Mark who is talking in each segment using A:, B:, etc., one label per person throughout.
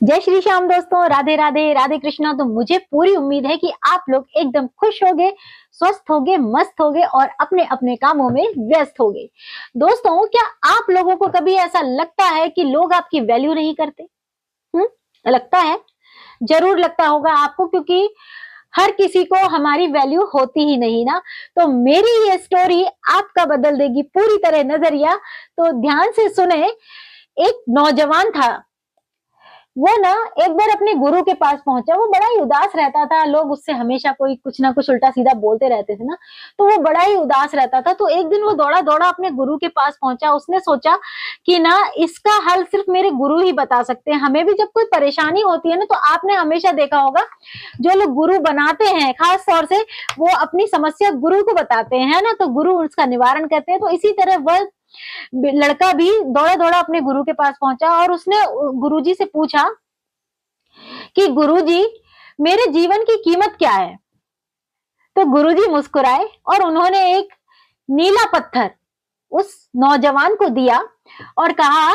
A: जय श्री श्याम दोस्तों, राधे राधे, राधे कृष्णा। तो मुझे पूरी उम्मीद है कि आप लोग एकदम खुश होगे, स्वस्थ होगे, मस्त होगे और अपने अपने कामों में व्यस्त होगे। दोस्तों, क्या आप लोगों को कभी ऐसा लगता है कि लोग आपकी वैल्यू नहीं करते? लगता है, जरूर लगता होगा आपको, क्योंकि हर किसी को हमारी वैल्यू होती ही नहीं ना। तो मेरी ये स्टोरी आपका बदल देगी पूरी तरह नजरिया। तो ध्यान से सुने। एक नौजवान था, वो ना एक बार अपने गुरु के पास पहुंचा। वो बड़ा ही उदास रहता था, लोग उससे हमेशा कोई कुछ ना कुछ उल्टा सीधा बोलते रहते थे ना, तो वो बड़ा ही उदास रहता था। तो एक दिन वो दौड़ा दौड़ा अपने गुरु के पास पहुंचा। उसने सोचा कि ना इसका हल सिर्फ मेरे गुरु ही बता सकते हैं। हमें भी जब कोई परेशानी होती है ना, तो आपने हमेशा देखा होगा जो लोग गुरु बनाते हैं खास तौर से वो अपनी समस्या गुरु को बताते हैं ना, तो गुरु उसका निवारण करते हैं। तो इसी तरह वह लड़का भी दौड़ा दौड़ा अपने गुरु के पास पहुंचा और उसने गुरुजी से पूछा कि गुरुजी, मेरे जीवन की कीमत क्या है? तो गुरुजी मुस्कुराए और उन्होंने एक नीला पत्थर उस नौजवान को दिया और कहा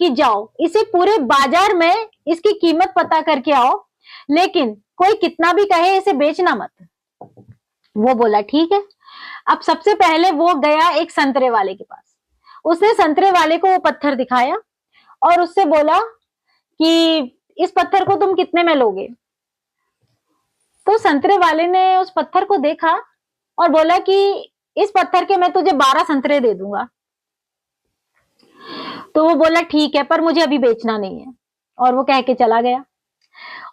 A: कि जाओ इसे पूरे बाजार में इसकी कीमत पता करके आओ, लेकिन कोई कितना भी कहे इसे बेचना मत। वो बोला ठीक है। अब सबसे पहले वो गया एक संतरे वाले के पास। उसने संतरे वाले को वो पत्थर दिखाया और उससे बोला कि इस पत्थर को तुम कितने में लोगे? तो संतरे वाले ने उस पत्थर को देखा और बोला कि इस पत्थर के मैं तुझे 12 संतरे दे दूंगा। तो वो बोला ठीक है, पर मुझे अभी बेचना नहीं है, और वो कह के चला गया।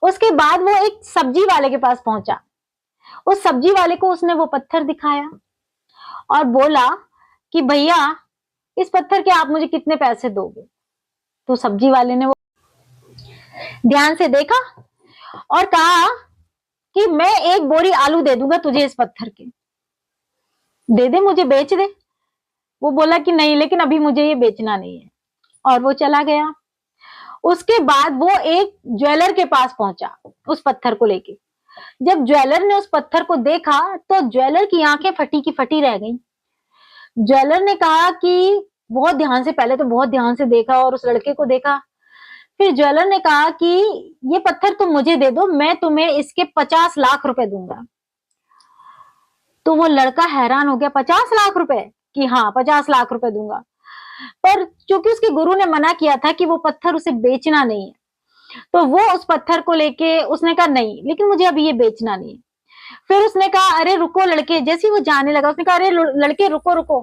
A: उसके बाद वो एक सब्जी वाले के पास पहुंचा। उस सब्जी वाले को उसने वो पत्थर दिखाया और बोला कि भैया, इस पत्थर के आप मुझे कितने पैसे दोगे? तो सब्जी वाले ने वो ध्यान से देखा और कहा कि मैं एक बोरी आलू दे दूंगा तुझे इस पत्थर के, दे दे, मुझे बेच दे। वो बोला कि नहीं, लेकिन अभी मुझे ये बेचना नहीं है, और वो चला गया। उसके बाद वो एक ज्वेलर के पास पहुंचा उस पत्थर को लेके। जब ज्वेलर ने उस पत्थर को देखा तो ज्वेलर की आंखें फटी की फटी रह गईं। ज्वेलर ने कहा कि बहुत ध्यान से, पहले तो बहुत ध्यान से देखा और उस लड़के को देखा। फिर ज्वेलर ने कहा कि ये पत्थर तुम मुझे दे दो, मैं तुम्हें इसके 50 लाख रुपए दूंगा। तो वो लड़का हैरान हो गया, 50 लाख रुपए? कि हाँ, 50 लाख रुपए दूंगा। पर चूंकि उसके गुरु ने मना किया था कि वो पत्थर उसे बेचना नहीं है, तो वो उस पत्थर को लेके उसने कहा नहीं, लेकिन मुझे अभी ये बेचना नहीं है। फिर उसने कहा अरे रुको लड़के, जैसे ही वो जाने लगा उसने कहा अरे लड़के रुको रुको।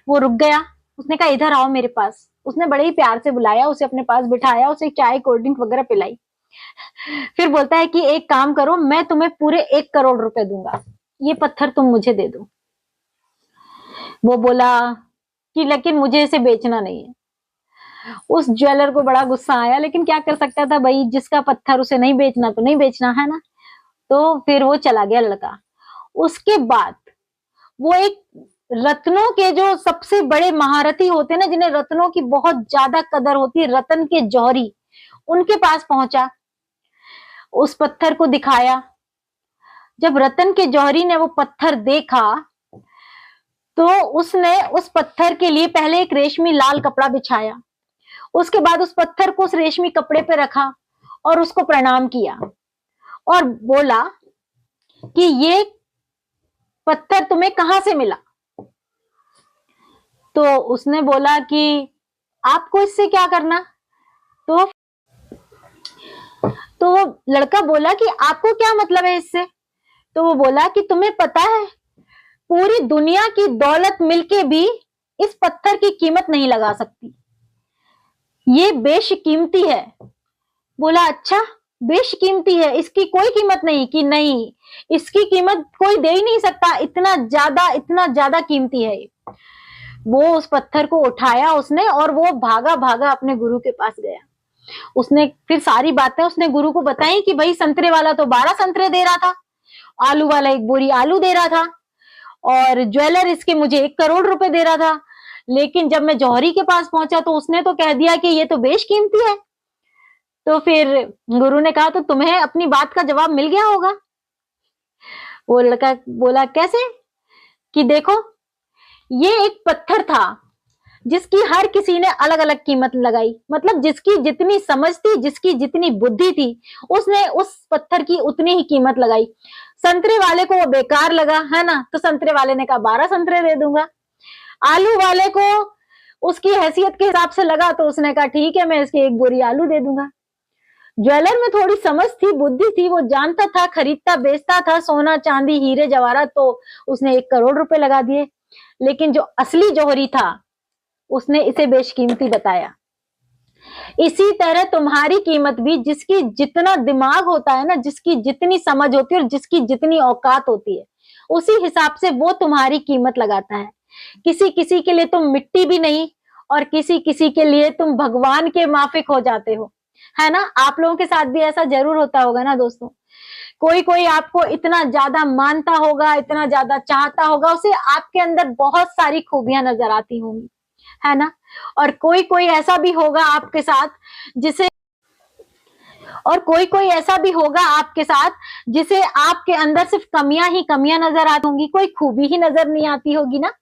A: वो रुक गया। उसने कहा इधर आओ मेरे पास। उसने बड़े ही प्यार से बुलाया, उसे अपने पास बिठाया, उसे चाय कोल्ड ड्रिंक वगैरह पिलाई। फिर बोलता है कि एक काम करो, मैं तुम्हें पूरे 1 करोड़ रुपए दूंगा, ये पत्थर तुम मुझे दे दो। वो बोला कि लेकिन मुझे इसे बेचना नहीं है। उस ज्वेलर को बड़ा गुस्सा आया, लेकिन क्या कर सकता था भाई, जिसका पत्थर उसे नहीं बेचना तो नहीं बेचना है ना। तो फिर वो चला गया लड़का। उसके बाद वो एक रत्नों के जो सबसे बड़े महारथी होते हैं ना, जिन्हें रत्नों की बहुत ज्यादा कदर होती है, रतन के जौहरी, उनके पास पहुंचा। उस पत्थर को दिखाया। जब रतन के जौहरी ने वो पत्थर देखा तो उसने उस पत्थर के लिए पहले एक रेशमी लाल कपड़ा बिछाया। उसके बाद उस पत्थर को उस रेशमी कपड़े पे रखा और उसको प्रणाम किया और बोला कि ये पत्थर तुम्हें कहां से मिला? तो उसने बोला कि आपको इससे क्या करना? तो वो लड़का बोला कि आपको क्या मतलब है इससे? तो वो बोला कि तुम्हें पता है, पूरी दुनिया की दौलत मिलके भी इस पत्थर की कीमत नहीं लगा सकती, ये बेशकीमती है। बोला अच्छा, बेशकीमती है, इसकी कोई कीमत नहीं? कि नहीं, इसकी कीमत कोई दे ही नहीं सकता, इतना ज्यादा कीमती है ये। वो उस पत्थर को उठाया उसने और वो भागा भागा अपने गुरु के पास गया। उसने फिर सारी बातें उसने गुरु को बताई कि भाई संतरे वाला तो 12 संतरे दे रहा था, आलू वाला एक बोरी आलू दे रहा था, और ज्वेलर इसके मुझे 1 करोड़ रुपए दे रहा था, लेकिन जब मैं जौहरी के पास पहुंचा तो उसने तो कह दिया कि ये तो बेशकीमती है। तो फिर गुरु ने कहा तो तुम्हें अपनी बात का जवाब मिल गया होगा। वो लड़का बोला कैसे? कि देखो, ये एक पत्थर था जिसकी हर किसी ने अलग अलग कीमत लगाई, मतलब जिसकी जितनी समझ थी, जिसकी जितनी बुद्धि थी, उसने उस पत्थर की उतनी ही कीमत लगाई। संतरे वाले को वो बेकार लगा, है ना, तो संतरे वाले ने कहा 12 संतरे दे दूंगा। आलू वाले को उसकी हैसियत के हिसाब से लगा, तो उसने कहा ठीक है, मैं इसकी एक बोरी आलू दे दूंगा। ज्वेलर में थोड़ी समझ थी, बुद्धि थी, वो जानता था, खरीदता बेचता था सोना चांदी हीरे जवाहरात, तो उसने 1 करोड़ रुपए लगा दिए। लेकिन जो असली जौहरी था, उसने इसे बेशकीमती बताया। इसी तरह तुम्हारी कीमत भी, जिसकी जितना दिमाग होता है ना, जिसकी जितनी समझ होती है और जिसकी जितनी औकात होती है, उसी हिसाब से वो तुम्हारी कीमत लगाता है। किसी किसी के लिए तुम मिट्टी भी नहीं, और किसी किसी के लिए तुम भगवान के माफिक हो जाते हो, है ना। आप लोगों के साथ भी ऐसा जरूर होता होगा ना दोस्तों। कोई कोई आपको इतना ज्यादा मानता होगा, इतना ज्यादा चाहता होगा, उसे आपके अंदर बहुत सारी खूबियां नजर आती होंगी, है ना। और कोई कोई ऐसा भी होगा आपके साथ जिसे जिसे आपके अंदर सिर्फ कमियां ही कमियां नजर आती होंगी, कोई खूबी ही नजर नहीं आती होगी ना।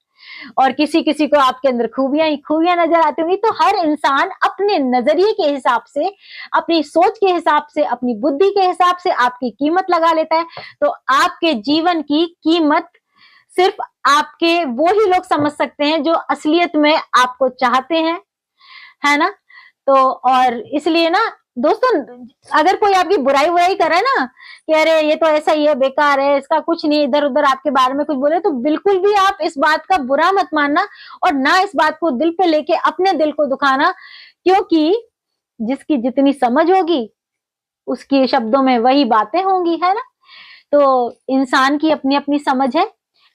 A: और किसी किसी को आपके अंदर खूबियां ही खूबियां नजर आती होंगी। तो हर इंसान अपने नजरिए के हिसाब से, अपनी सोच के हिसाब से, अपनी बुद्धि के हिसाब से आपकी कीमत लगा लेता है। तो आपके जीवन की कीमत सिर्फ आपके वो ही लोग समझ सकते हैं जो असलियत में आपको चाहते हैं, है ना। तो और इसलिए ना दोस्तों, अगर कोई आपकी बुराई बुराई करे ना कि अरे ये तो ऐसा ही है, बेकार है, इसका कुछ नहीं, इधर उधर आपके बारे में कुछ बोले, तो बिल्कुल भी आप इस बात का बुरा मत मानना, और ना इस बात को दिल पे लेके अपने दिल को दुखाना, क्योंकि जिसकी जितनी समझ होगी, उसकी शब्दों में वही बातें होंगी, है ना। तो इंसान की अपनी अपनी समझ है।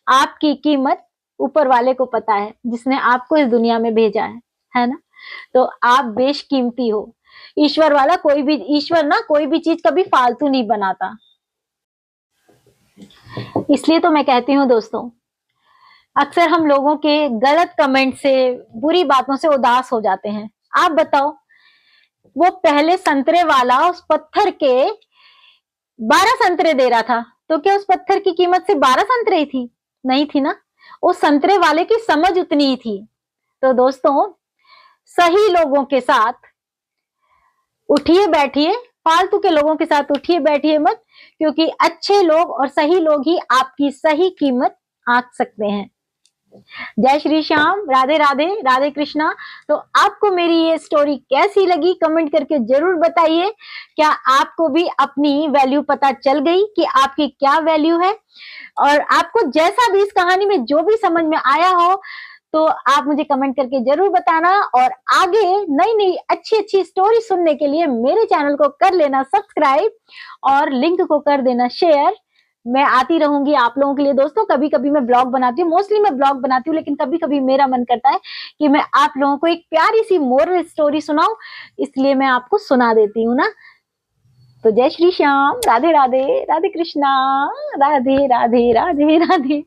A: आपकी कीमत ऊपर वाले को पता है, जिसने आपको इस दुनिया में भेजा है ना। तो आप बेशकीमती हो। ईश्वर ना कोई भी चीज कभी फालतू नहीं बनाता। इसलिए तो मैं कहती हूँ दोस्तों, अक्सर हम लोगों के गलत कमेंट से, बुरी बातों से उदास हो जाते हैं। आप बताओ, वो पहले संतरे वाला उस पत्थर के 12 संतरे दे रहा था, तो क्या उस पत्थर की कीमत से 12 संतरे ही थी? नहीं थी ना। उस संतरे वाले की समझ उतनी ही थी। तो दोस्तों, सही लोगों के साथ उठिए बैठिए, फालतू के लोगों के साथ उठिए बैठिए मत, क्योंकि अच्छे लोग और सही लोग ही आपकी सही कीमत आंक सकते हैं। जय श्री श्याम, राधे राधे, राधे कृष्णा। तो आपको मेरी ये स्टोरी कैसी लगी कमेंट करके जरूर बताइए। क्या आपको भी अपनी वैल्यू पता चल गई कि आपकी क्या वैल्यू है? और आपको जैसा भी इस कहानी में जो भी समझ में आया हो, तो आप मुझे कमेंट करके जरूर बताना। और आगे नई नई अच्छी अच्छी स्टोरी सुनने के लिए मेरे चैनल को कर लेना सब्सक्राइब, और लिंक को कर देना शेयर। मैं आती रहूंगी आप लोगों के लिए दोस्तों। कभी कभी मैं ब्लॉग बनाती हूँ, मोस्टली मैं ब्लॉग बनाती हूँ, लेकिन कभी कभी मेरा मन करता है कि मैं आप लोगों को एक प्यारी सी मोरल स्टोरी सुनाऊं, इसलिए मैं आपको सुना देती हूँ ना। तो जय श्री श्याम, राधे राधे, राधे कृष्णा, राधे राधे, राधे राधे।